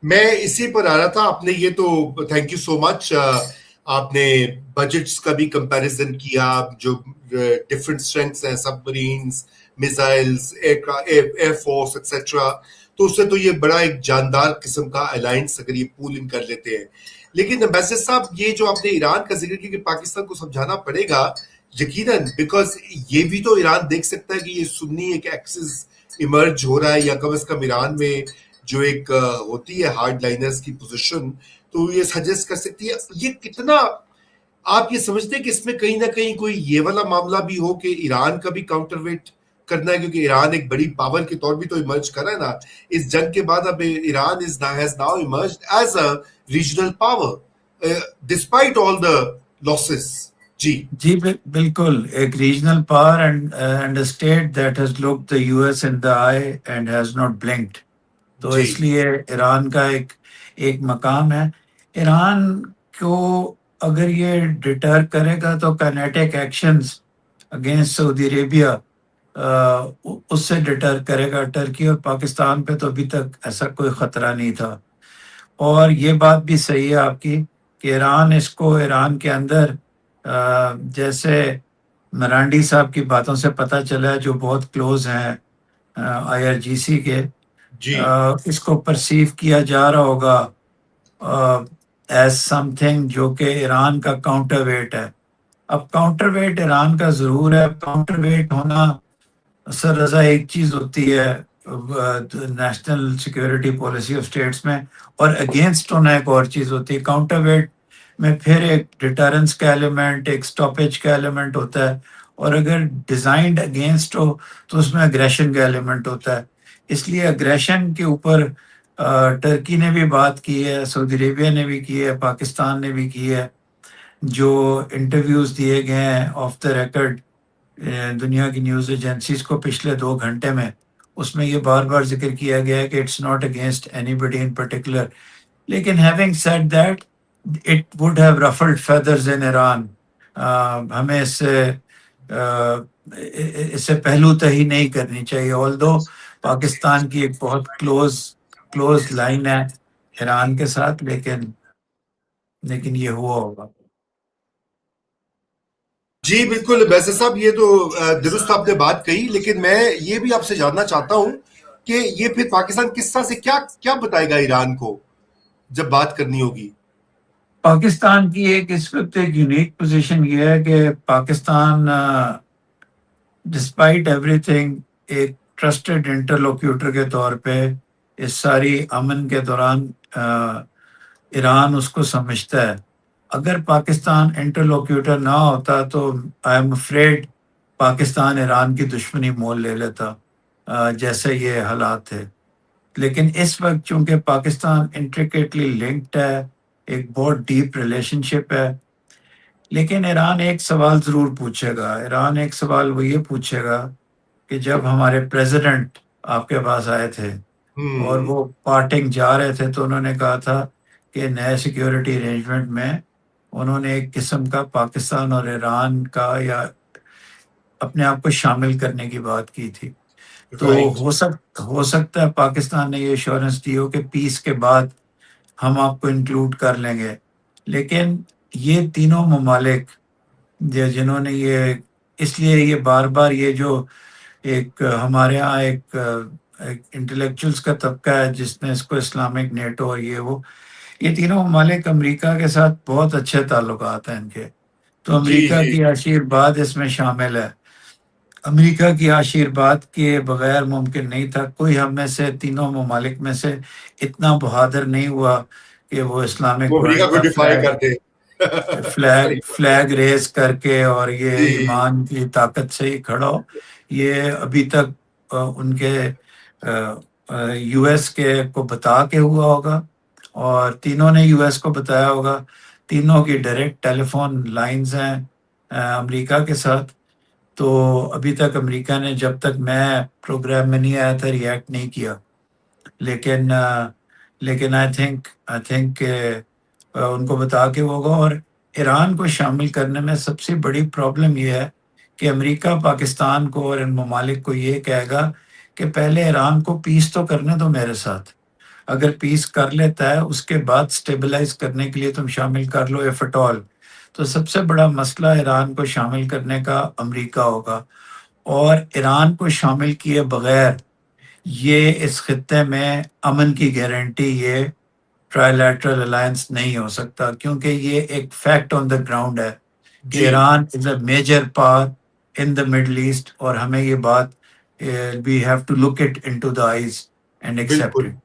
میں اسی پر آ رہا تھا. آپ نے یہ تو تھینک یو سو مچ. آپ نے بجٹس کا بھی کمپیریزن کیا, جو ڈفرنٹ اسٹرینگس ہیں, submarines, missiles, air force etcetera. تو اس سے تو یہ بڑا ایک جاندار قسم کا الائنس اگر یہ پول ان کر لیتے ہیں. لیکن امبیسڈر صاحب, یہ جو آپ نے ایران کا ذکر کیا کہ پاکستان کو سمجھانا پڑے گا, یقیناً بیکاز یہ بھی تو ایران دیکھ سکتا ہے کہ یہ سنی ایک ایکسس ایمرج ہو رہا ہے, یا کم از کم ایران میں جو ایک ہوتی ہے ہارڈ لائنرز کی پوزیشن, تو یہ سجیسٹ کر سکتی ہے. یہ کتنا آپ یہ سمجھتے ہیں کہ اس میں کہیں نہ کہیں کوئی یہ والا معاملہ بھی ہو کہ ایران کا بھی کاؤنٹر ویٹ کرنا ہے, کیونکہ ایران ایک بڑی پاور کے طور بھی تو ایمرج کر رہا ہے نا اس جنگ کے بعد. اب Iran has now emerged as a regional power despite all the losses. جی بالکل, ایک regional power and a state that has licked the US in the eye and has not blinked. تو اس لیے ایران کا ایک مقام ہے. ایران کو اگر یہ ڈیٹر کرے گا تو کائنیٹک ایکشنز اگینسٹ سعودی عربیہ اس سے ڈیٹر کرے گا. ٹرکی اور پاکستان پہ تو ابھی تک ایسا کوئی خطرہ نہیں تھا. اور یہ بات بھی صحیح ہے آپ کی کہ ایران کے اندر جیسے مرانڈی صاحب کی باتوں سے پتہ چلا ہے, جو بہت کلوز ہیں IRGC کے, اس کو پرسیو کیا جا رہا ہوگا ایز سم تھنگ جو کہ ایران کا کاؤنٹر ویٹ ہے. اب کاؤنٹر ویٹ ایران کا ضرور ہے. کاؤنٹر ویٹ ہونا سر رضا ایک چیز ہوتی ہے national security policy of states میں, اور اگینسٹ ہونا ایک اور چیز ہوتی ہے. کاؤنٹر ویٹ میں پھر ایک ڈیٹرنس کا ایلیمنٹ, ایک اسٹاپیج کا ایلیمنٹ ہوتا ہے, اور اگر ڈیزائنڈ اگینسٹ ہو تو اس میں اگریشن کا ایلیمنٹ ہوتا ہے. اس لیے اگریشن کے اوپر ٹرکی نے بھی بات کی ہے, سعودی عربیہ نے بھی کی ہے, پاکستان نے بھی کی ہے. جو انٹرویوز دیے گئے ہیں آف دا ریکارڈ دنیا کی نیوز ایجنسیز کو پچھلے 2 گھنٹے میں, اس میں یہ بار بار ذکر کیا گیا ہے کہ it's not against anybody in particular. لیکن having said that it would have ruffled feathers in Iran. ہمیں اس سے پہلو تہی نہیں کرنی چاہیے. آلدو پاکستان کی ایک بہت کلوز لائن ہے ایران کے ساتھ, لیکن یہ ہوا ہوگا. جی بالکل بیسر صاحب, یہ تو درست آپ نے بات کہی, لیکن میں یہ بھی آپ سے جاننا چاہتا ہوں کہ یہ پھر پاکستان کس طرح سے کیا بتائے گا ایران کو جب بات کرنی ہوگی. پاکستان کی اس وقت ایک یونیک پوزیشن یہ ہے کہ پاکستان ڈسپائٹ ایوری تھنگ ایک ٹرسٹڈ انٹرلوکیوٹر کے طور پہ اس ساری امن کے دوران ایران اس کو سمجھتا ہے. اگر پاکستان انٹرلوکیوٹر نہ ہوتا تو I am afraid Pakistan Iran کی دشمنی مول لے لیتا جیسے یہ حالات تھے. لیکن اس وقت چونکہ پاکستان انٹریکیٹلی لنکڈ ہے, ایک بہت ڈیپ ریلیشن شپ ہے, لیکن ایران ایک سوال ضرور پوچھے گا. ایران ایک سوال وہ یہ پوچھے گا کہ جب ہمارے پریزیڈنٹ آپ کے پاس آئے تھے اور وہ پارٹنگ جا رہے تھے تو انہوں نے کہا تھا کہ نئے سیکیورٹی ارینجمنٹ میں انہوں نے ایک قسم کا پاکستان اور ایران کا یا اپنے آپ کو شامل کرنے کی بات کی تھی. تو ہو سکتا ہے پاکستان نے یہ ایشورنس دی ہو کہ پیس کے بعد ہم آپ کو انکلوڈ کر لیں گے. لیکن یہ تینوں ممالک جنہوں نے یہ, اس لیے یہ بار بار یہ جو ایک ہمارے ہاں ایک انٹلیکچوئلس کا طبقہ ہے جس نے اس کو اسلامک نیٹو اور یہ تینوں ممالک امریکہ کے ساتھ بہت اچھے تعلقات ہیں ان کے. تو امریکہ کی آشیرواد اس میں شامل ہے. امریکہ کی آشیرواد کے بغیر ممکن نہیں تھا. کوئی ہم میں سے تینوں ممالک میں سے اتنا بہادر نہیں ہوا کہ وہ اسلامک ورلڈ کا فلیگ ریز کر کے اور یہ ایمان کی طاقت سے ہی کھڑا ہو. یہ ابھی تک ان کے US کے کو بتا کے ہوا ہوگا, اور تینوں نے US کو بتایا ہوگا. تینوں کی ڈائریکٹ ٹیلی فون لائنز ہیں امریکہ کے ساتھ. تو ابھی تک امریکہ نے جب تک میں پروگرام میں نہیں آیا تھا ریئیکٹ نہیں کیا. لیکن آئی تھنک کہ ان کو بتا کے ہوگا. اور ایران کو شامل کرنے میں سب سے بڑی پرابلم یہ ہے کہ امریکہ پاکستان کو اور ان ممالک کو یہ کہے گا کہ پہلے ایران کو پیس تو کرنے دو میرے ساتھ, اگر پیس کر لیتا ہے اس کے بعد سٹیبلائز کرنے کے لیے تم شامل کر لو ایف ایٹ آل. تو سب سے بڑا مسئلہ ایران کو شامل کرنے کا امریکہ ہوگا، اور ایران کو شامل کیے بغیر یہ اس خطے میں امن کی گارنٹی یہ ٹرائی لیٹرل الائنس نہیں ہو سکتا، کیونکہ یہ ایک فیکٹ آن دا گراؤنڈ ہے کہ جی Iran is a major power in the middle east, اور ہمیں یہ بات we have to look it into the eyes and accept بالکل اٹ.